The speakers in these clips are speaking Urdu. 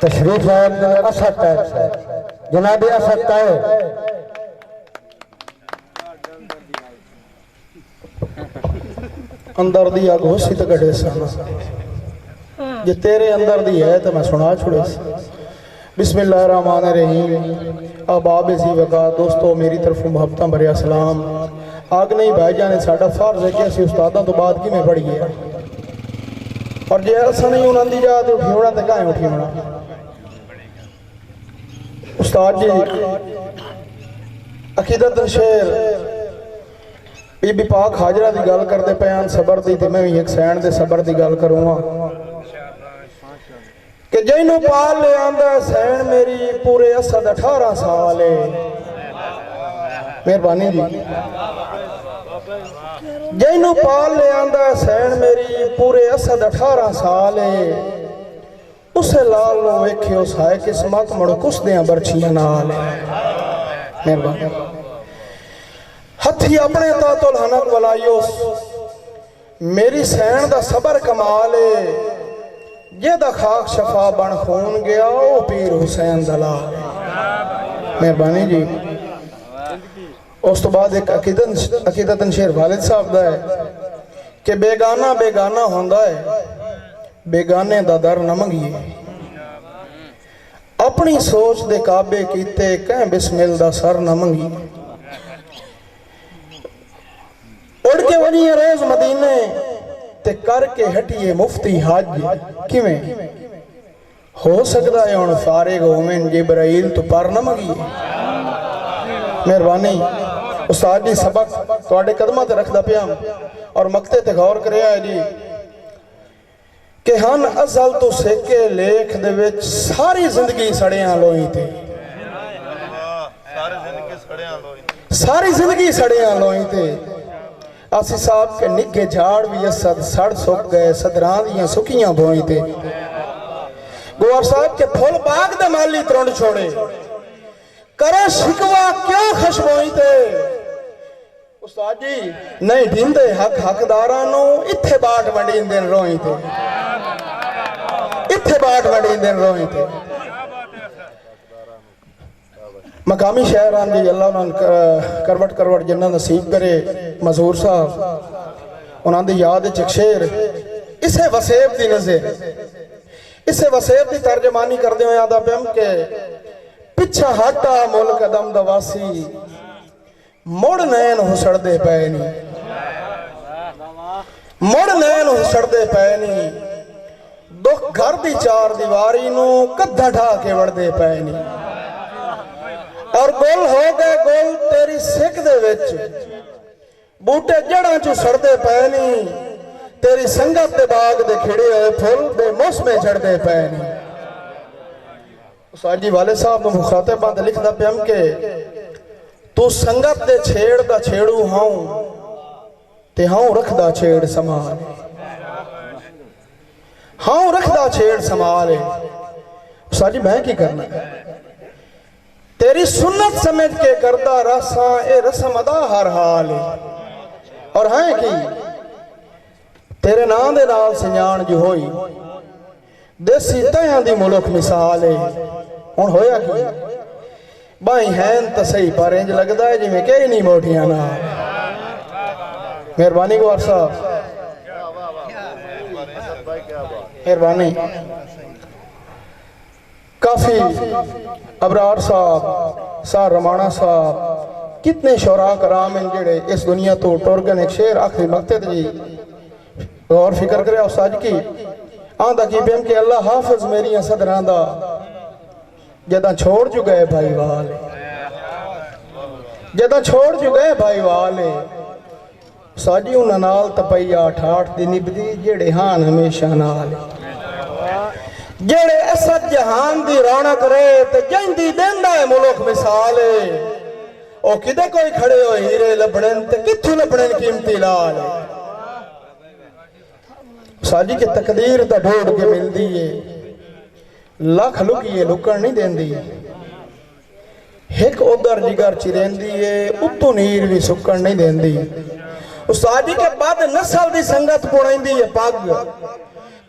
تشریف لائے اسد طیب سے جناب اسد طیب اندر دی آگ ہوسی تو کڑے سانا جی تیرے اندر دی ہے تو میں سنا چھوڑے سی بسم اللہ الرحمن الرحیم آباب زی وقا دوستو میری طرف محبتاں بھریا سلام آگ نہیں بھائی جانے ساڑھا فرض ہے کہ اسی استاداں تو بعد کی میں پڑھ گیا اور جی ایسا نہیں انہاں دی جاتے اٹھی ہونا تے کائیں اٹھی ہونا استاد جی عقیدت شیر بی بی پاک حاجرہ دی گل کر دے پیان صبر دی تے میں بھی ایک سین دے صبر دی گل کروں گا کہ جینو پال لے آندہ سین میری پورے اسد 18 سال ہے مہربانی جی جینو پال لے آندہ سین میری پورے اسد 18 سال ہے اسے لال نو ایکھے اس ہائے قسمت مڑ کس دیاں برچیاں نال ہے مہربانی ہتھی اپنے تاتو الحنق ولائیوس میری سین دا صبر کمال ہے یہ دا خاک شفا بن خون گیا او پیر حسین دلال مہربانی جی اس تو بعد ایک عقیدتن شیر والد صاحب دا ہے کہ بیگانہ بیگانہ ہوندہ ہے بیگانے دا در نہ منگیے اپنی سوچ دے کعبے کیتے کہیں بسم اللہ دا سر نہ منگیے اڑ کے ونی روز مدینے تے کر کے ہٹیے مفتی حج کیویں ہو سکتا ہے ان فارغ ہومن جبرائیل تو پر نہ مگیے مہربانی استاد جی سبق تواڈے قدماں تے رکھدا پیا اور مقتے تے غور کریا ہے جی کہ ہن ازل تو سکے لیکھ دے وچ ساری زندگی سڑیاں لوئی تے ساری زندگی سڑیاں لوئی تے آسی صاحب کے نگے جھاڑ بھی اسد سڑ سک گئے صدران دیاں سکیاں بوئیں تے گوار صاحب کے پھول باغ دے مالی ترونڈ چھوڑے کرے شکوا کیوں خشبوئیں تے استاد جی نہیں ڈھندے حق دارانو اتھے باٹ وڈین دن روئیں تے اتھے باٹ وڈین دن روئیں تے مقامی شہران جی اللہ انہوں کروٹ کروٹ جنہ نصیب کرے مظہور صاحب انہوں دی یاد چک شیر اسے وسیب دی نظر اسے وسیب دی ترجمانی کر دے ہو یادہ پہ ہم کہ پچھا ہٹا ملک دم دواسی مڑ نین حسڑ دے پینی مڑ نین حسڑ دے پینی دکھ گھر دی چار دیواری نو کدھا ڈھا کے وڑ دے پینی اور گل ہو گئے گل تیری سکھ دے وچ بوٹے جڑاں چو سڑدے پینی تیری سنگت دے باغ دے کھڑے ہوئے پھول بے موسمے جڑ دے پینی استاد جی والے صاحب نے مخاطب باندھ لکھ دا پہ ہم کہ تو سنگت دے چھیڑ دا چھیڑو ہاؤں تے ہاؤں رکھ دا چھیڑ سمال ہاؤں رکھ دا چھیڑ سمال استاد جی میں کی کرنا ہے تیری سنت سمجھ کے کردہ رساں اے رسم ادا ہر حال اور ہیں کی تیرے نام دے نال سنجان جو ہوئی دیسی تیہاں دی ملک مثال ہے ان ہویا کی بائیں ہین تسہی پر انج لگدا ہے جی میں کئی نہیں موٹیاں نا مہربانی گوار صاحب مہربانی کافی ابرار صاحب سار رمانہ صاحب کتنے شعراء کرام ہیں جڑے اس دنیا تو ٹورگن ایک شیر آخری مقتد جی غور فکر کرے استاد کی آندہ کی بیم کہ اللہ حافظ میری صدران دا جدہ چھوڑ جو گئے بھائی والے جدہ چھوڑ جو گئے بھائی والے استاد جی انہا نال تپیا ٹھاٹ دی نبدی جڑے ہان ہمیشہ نال جڑے اسد جہان دی رونق رہے تے جندی دیندہ ہے ملک مثالے او کدے کوئی کھڑے ہو ہیرے لبڑن تے کتھو لبڑن قیمتی لال ساجی کے تقدیر تا ڈھوڑ کے مل دیئے لاکھ لکیے لکن نہیں دین دیئے ایک ادھر جگر چرین دیئے اتو نیر بھی سکن نہیں دین دیئے استادی کے بعد نسل دی سنگت پڑھیں دیئے پاگ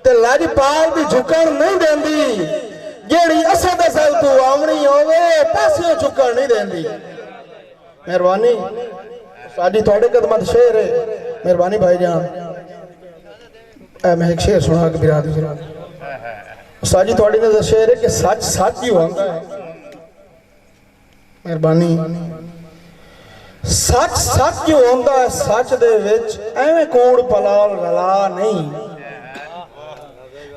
تے لاج پال دی جھکن نہیں دین دی جیڑے راسیاں چکر نہیں دین دی مہربانی ساجی تھوڑے قدمت شیر ہے مہربانی بھائی جان میں ایک شیر سنا کہ برادری ساجی تھوڑی نظر شیر ہے کہ سچ سچ ہی ہوتا ہے مہربانی سچ سچ ہی ہوتا ہے سچ دے وچ ایویں کوڑ پلال رلا نہیں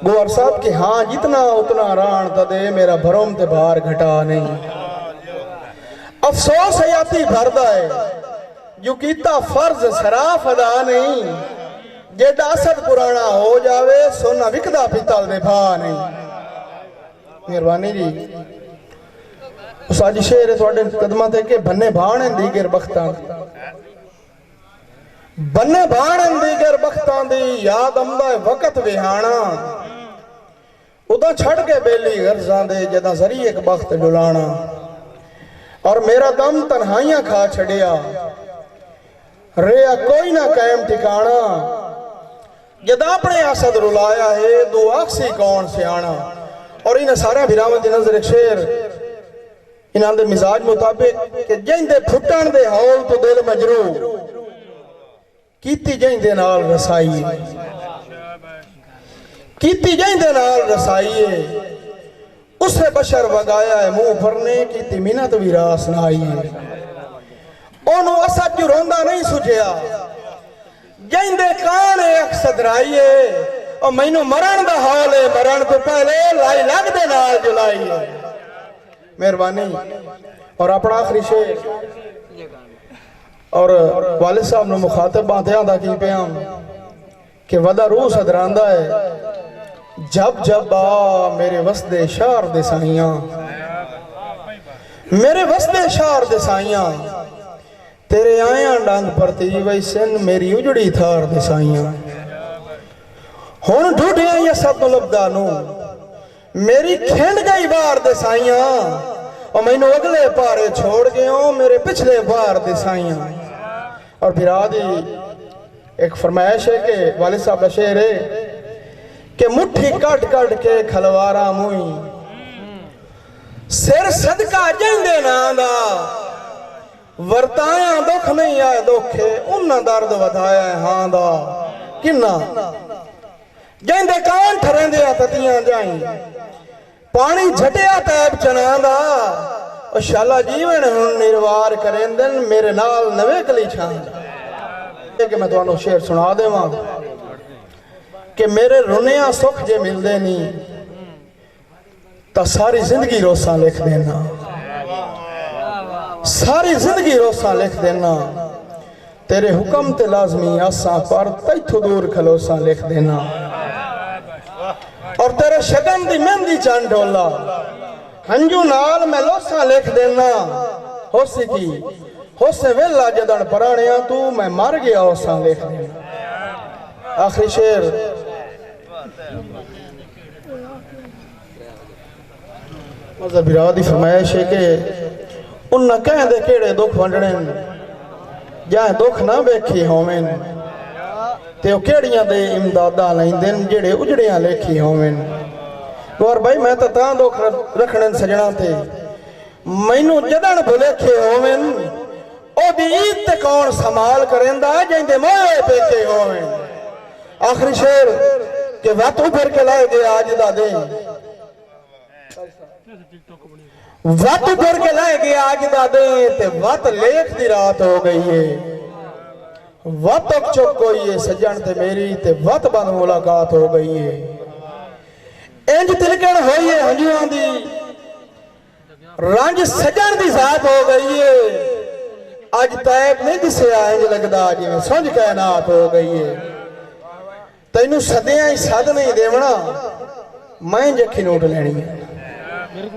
گوھر صاحب کہ ہاں جتنا اتنا ران تا دے میرا بھروم تے بھار گھٹا نہیں افسوس حیاتی بھردہ ہے جو کیتا فرض سراف ادا نہیں جیڑا اسد پرانا ہو جاوے سونا وکدا پیتال دے بھا نہیں مہربانی جی اس آجی شیر ہے تھوڑے قدمہ کہ بھنے بھانے دیگر بختان بھنے بھانے دیگر بختان دی یاد امدہ وقت ویہانا ادھا چھڑ کے بیلی غرزان دے جدہ ذریعے ایک بخت ڈولانا اور میرا دم تنہائیاں کھا چھڑیا ریا کوئی نہ قائم ٹھکانا جدہ اپنے آسد رلایا ہے دو آکسی کون سے آنا اور انہیں سارے بھیراون دی نظر ایک شیر انہاں دے مزاج مطابق کہ جائیں دے پھٹان دے ہول تو دل مجروع کیتی جائیں دے نال رسائی کیتی جائیں دے نال رسائی اسے بشر وگایا ہے منہ پھرنے کیتی منت بھی راس نہ آئی انہوں اسد جو روندہ نہیں سجھیا جائیں دے کانے اکسد رائیے اور مینو مرن دا حال ہے مرن تو پہلے لائی لگ دے نال جلائی ہے مہربانی اور اپنا آخری شیر اور والد صاحب نے مخاطب بانتے آدھا کی پیام کہ ودا روح صدراندہ ہے جب جب آ میرے وسط شار دے سائیاں میرے وسط شار دے سائیاں تیرے آیاں ڈانگ پرتی ویسن میری اجڑی تھار دے سائیاں ہون ڈھوٹیاں یہ سب لبدانوں میری کھینڈ گئی بار دے سائیاں اور میں نے اگلے پارے چھوڑ گئے ہوں میرے پچھلے بار دے سائیاں اور پھر آدھی ایک فرمائش ہے کہ والد صاحب کا شعر ہے کہ مٹھی کٹ کٹ کے کھلوارا موئی سر صدقہ جندے ناندا ورتایاں دکھ نہیں آئے دکھے انہاں درد ودھایا ہے ہاں دا کنہ جندے کان ٹھریں دیا تتیاں جائیں پانی جھٹیا تیب چنان دا اور شالا جیوین ہن نروار کریں دن میرے نال نوے کلی چھان دا کہ میں تو انہوں شعر سنا دے ماں کہ میرے رنیاں سکھ جے مل دینی تا ساری زندگی روساں لکھ دینا ساری زندگی روساں لکھ دینا تیرے حکم تے لازمی آساں پر تیتھو دور کھلوساں لکھ دینا اور تیرے شگن دی مہندی چاند ڈولا ہنجو نال میں لوساں لکھ دینا ہو سکی ہو سے ویلا جدن پرانیاں تو میں مر گیا ہوساں لکھ دینا آخری شعر مذہب برادی فرمائش ہے کہ انہاں کہیں دے کیڑے دکھ ونڈنن جائیں دکھ نہ بیکھی ہومن تے وہ کیڑیاں دے امدادہ لائیں دن جڑے اجڑیاں لیکھی ہومن گوھر بھائی میں تا دکھ رکھنن سجنا تھے مینو جدن بھلیکھے ہومن او دی عید تے کون سمال کرندہ جائیں دے موئے پیکے ہومن آخری شعر کہ وقت اوپر کے لائے گئے آج دا دیں وقت اوپر کے لائے گئے آج دا دیں تے وقت لیکھ دی رات ہو گئی ہے وقت اک چک کوئی ہے سجن تے میری تے وقت بند ملاقات ہو گئی ہے انج تلکن ہوئی ہے ہنجوان دی رانج سجن دی ذات ہو گئی ہے آج تائب نہیں دسے آئیں لگدا جی میں سنج کائنات ہو گئی ہے تینوں صدیاں ہی صد نہیں دیونا میں جکھی نوٹ لینی ہے